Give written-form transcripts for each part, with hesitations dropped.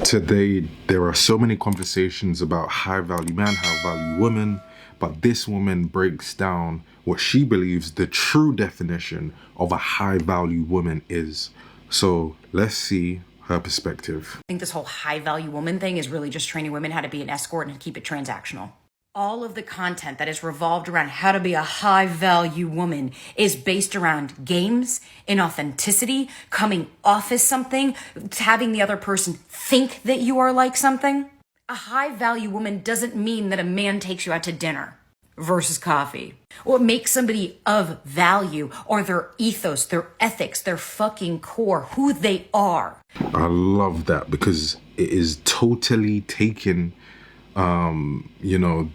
Today, there are so many conversations about high value man, high value woman, but this woman breaks down what she believes the true definition of a high value woman is. So let's see her perspective. I think this whole high value woman thing is really just training women how to be an escort and keep it transactional. All of the content that is revolved around how to be a high value woman is based around games, inauthenticity, coming off as something, having the other person think that you are like something. A high value woman doesn't mean that a man takes you out to dinner versus coffee. What makes somebody of value or their ethos, their ethics, their fucking core, who they are. I love that because it is totally taken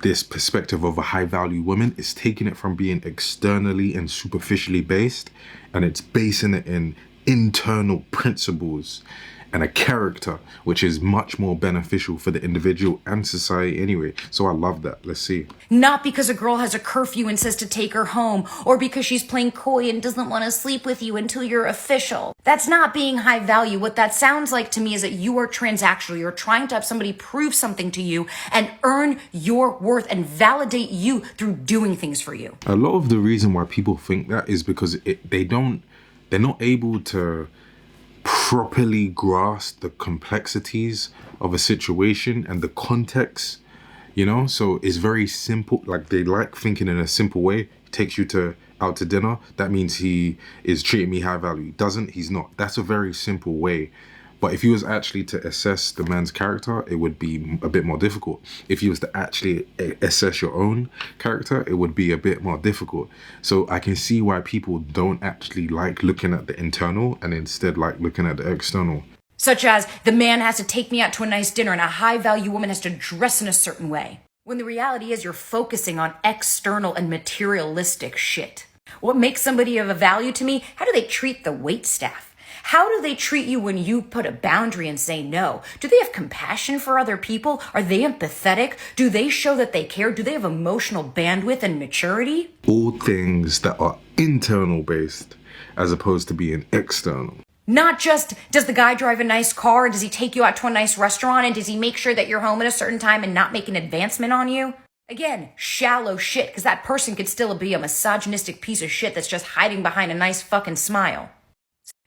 this perspective of a high value woman is taking it from being externally and superficially based, and it's basing it in internal principles and a character, which is much more beneficial for the individual and society anyway. So I love that. Let's see. Not because a girl has a curfew and says to take her home, or because she's playing coy and doesn't want to sleep with you until you're official. That's not being high value. What that sounds like to me is that you are transactional. You're trying to have somebody prove something to you and earn your worth and validate you through doing things for you. A lot of the reason why people think that is because they're not able to properly grasp the complexities of a situation and the context, so it's very simple. Like, they like thinking in a simple way. He takes you out to dinner, that means he is treating me high value. Doesn't, he's not. That's a very simple way. But if you was actually to assess the man's character, it would be a bit more difficult. If you was to actually assess your own character, it would be a bit more difficult. So I can see why people don't actually like looking at the internal and instead like looking at the external. Such as, the man has to take me out to a nice dinner and a high value woman has to dress in a certain way. When the reality is you're focusing on external and materialistic shit. What makes somebody of a value to me? How do they treat the wait staff? How do they treat you when you put a boundary and say no? Do they have compassion for other people? Are they empathetic? Do they show that they care? Do they have emotional bandwidth and maturity? All things that are internal based as opposed to being external. Not just, does the guy drive a nice car? And does he take you out to a nice restaurant? And does he make sure that you're home at a certain time and not make an advancement on you? Again, shallow shit, because that person could still be a misogynistic piece of shit that's just hiding behind a nice fucking smile.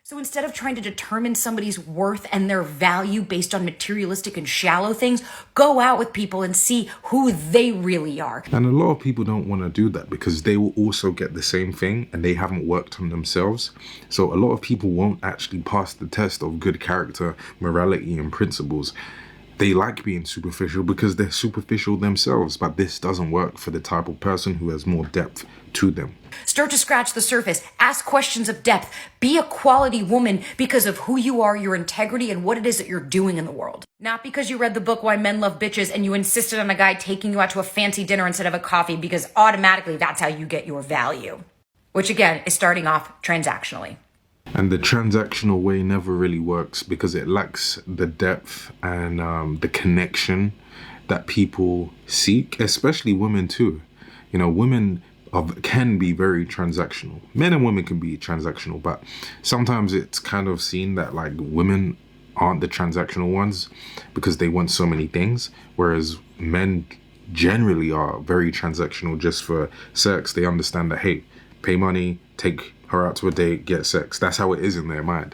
So instead of trying to determine somebody's worth and their value based on materialistic and shallow things, go out with people and see who they really are. And a lot of people don't want to do that because they will also get the same thing and they haven't worked on themselves. So a lot of people won't actually pass the test of good character, morality, and principles. They like being superficial because they're superficial themselves, but this doesn't work for the type of person who has more depth to them. Start to scratch the surface, ask questions of depth, be a quality woman because of who you are, your integrity, and what it is that you're doing in the world. Not because you read the book Why Men Love Bitches and you insisted on a guy taking you out to a fancy dinner instead of a coffee because automatically that's how you get your value. Which again is starting off transactionally. And the transactional way never really works because it lacks the depth and the connection that people seek, especially women too. Women can be very transactional. Men and women can be transactional, but sometimes it's kind of seen that like women aren't the transactional ones because they want so many things, whereas men generally are very transactional just for sex. They understand that, hey, pay money, take her out to a date, get sex. That's how it is in their mind.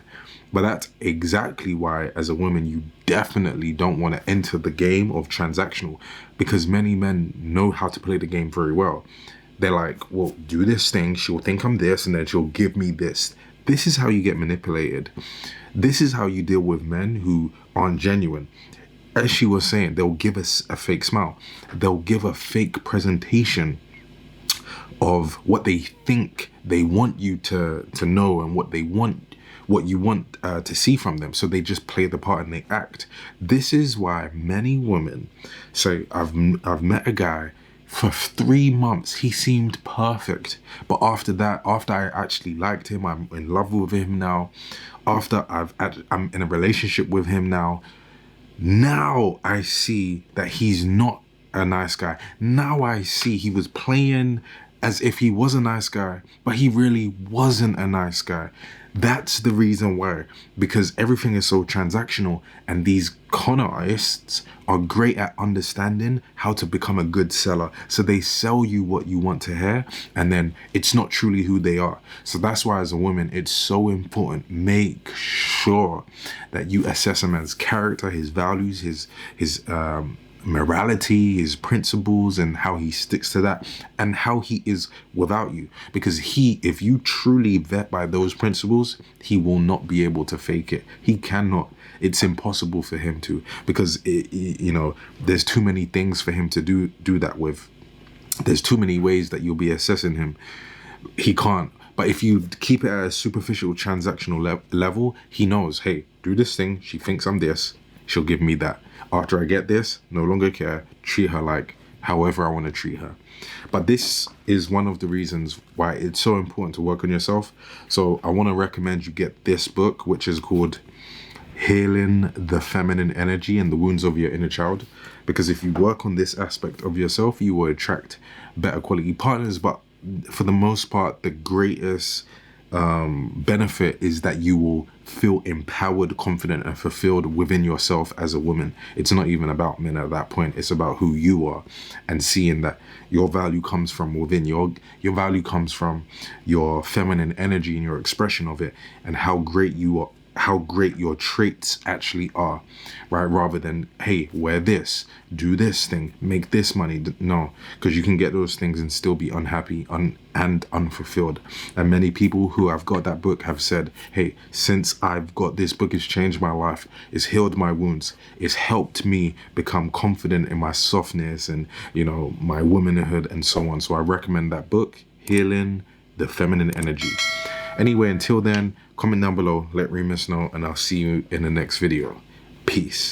But that's exactly why, as a woman, you definitely don't want to enter the game of transactional because many men know how to play the game very well. They're like, well, do this thing, she'll think I'm this, and then she'll give me this. This is how you get manipulated. This is how you deal with men who aren't genuine. As she was saying, they'll give us a fake smile. They'll give a fake presentation of what they think they want you to know and what you want to see from them. So they just play the part and they act. This is why many women say, I've met a guy for 3 months, he seemed perfect. But after that, after I actually liked him, I'm in love with him now. After I'm in a relationship with him now I see that he's not a nice guy. Now I see he was playing as if he was a nice guy, but he really wasn't a nice guy. That's the reason why, because everything is so transactional, and these con artists are great at understanding how to become a good seller. So they sell you what you want to hear, and then it's not truly who they are. So that's why, as a woman, it's so important. Make sure that you assess a man's character, his values, his morality, his principles, and how he sticks to that, and how he is without you. Because if you truly vet by those principles, he will not be able to fake it. He cannot. It's impossible for him to, because there's too many things for him to do that with. There's too many ways that you'll be assessing him. He can't. But if you keep it at a superficial transactional level, he knows, hey, do this thing. She thinks I'm this. She'll give me that. After I get this, no longer care. Treat her like however I want to treat her. But this is one of the reasons why it's so important to work on yourself. So I want to recommend you get this book, which is called Healing the Feminine Energy and the Wounds of Your Inner Child. Because if you work on this aspect of yourself, you will attract better quality partners. But for the most part, the greatest benefit is that you will feel empowered, confident, and fulfilled within yourself as a woman. It's not even about men at that point. It's about who you are, and seeing that your value comes from within. Your value comes from your feminine energy and your expression of it, and how great you are, how great your traits actually are, right? Rather than, hey, wear this, do this thing, make this money. No, because you can get those things and still be unhappy and unfulfilled. And many people who have got that book have said, hey, since I've got this book, it's changed my life, it's healed my wounds, it's helped me become confident in my softness and, my womanhood and so on. So I recommend that book, Healing the Feminine Energy. Anyway, until then, comment down below, let Reemus know, and I'll see you in the next video. Peace.